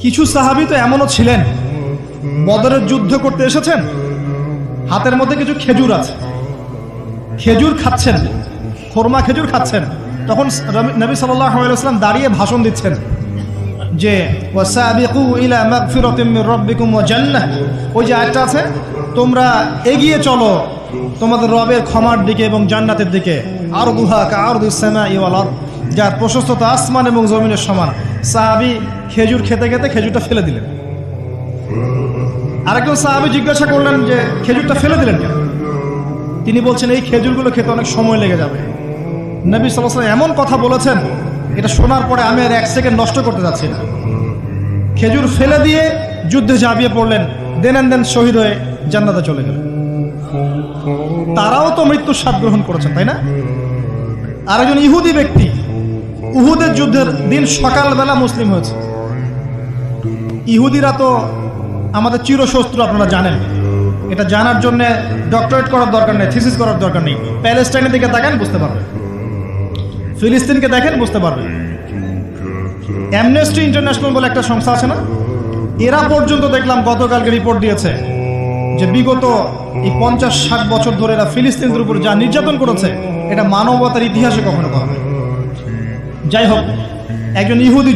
কিছু সাহাবী তো এমনও ছিলেন, বদরের যুদ্ধ করতে এসেছেন, হাতের মধ্যে কিছু খেজুর আছে, খেজুর খাচ্ছেন, খোরমা খেজুর খাচ্ছেন। তখন নবী সাল্লাল্লাহু আলাইহি ওয়াসাল্লাম দাঁড়িয়ে ভাষণ দিচ্ছেন যে ওয়াসাবিকু ইলা মাগফিরাতিম মির রাব্বিকুম ওয়া জান্নাহ, ওই যে আয়াতটা আছে, তোমরা এগিয়ে চলো তোমাদের রবের ক্ষমার দিকে এবং জান্নাতের দিকে। আরদুহা কাআরদিস সামাই ওয়াল আরদ, যার প্রশস্ততা আসমান এবং জমিনের সমান। সাহাবী খেজুর খেতে খেতে খেজুরটা ফেলে দিলেন। আরেকজন সাহাবী জিজ্ঞাসা করলেন যে খেজুরটা ফেলে দিলেন কেন? তিনি বলছেন এই খেজুরগুলো খেতে অনেক সময় লেগে যাবে। নবী সাল্লাল্লাহু আলাইহি ওয়াসাল্লাম এমন কথা বলেছেন, এটা শোনার পরে আমি আর এক সেকেন্ড নষ্ট করতে যাচ্ছি না। খেজুর ফেলে দিয়ে যুদ্ধে ঝাঁপিয়ে পড়লেন, দেন শহীদ হয়ে জান্নাতে চলে গেলেন। তারাও তো মৃত্যুর স্বাদ গ্রহণ করেছেন, তাই না? আরেকজন ইহুদি ব্যক্তি উহুদের যুদ্ধের দিন সকালবেলা মুসলিম হয়েছে। ইহুদিরা তো আমাদের চিরশত্রু, আপনারা জানেন। এটা জানার জন্য ডক্টরেট করার দরকার নেই, থিসিস করার দরকার নেই। প্যালেস্টাইনের দিকে তাকান, বুঝতে পারবেন। ফিলিস্তিনকে দেখেন, বুঝতে পারবেন। অ্যামনেস্টি ইন্টারন্যাশনাল বলে একটা সংস্থা আছে না, এরা পর্যন্ত দেখলাম গতকালকে রিপোর্ট দিয়েছে যে বিগত এই 50-60 বছর ধরে এরা ফিলিস্তিনদের উপর যা নির্যাতন করেছে, এটা মানবতার ইতিহাসে কখনো করা হয়। যাই হোক, একজন ইহুদি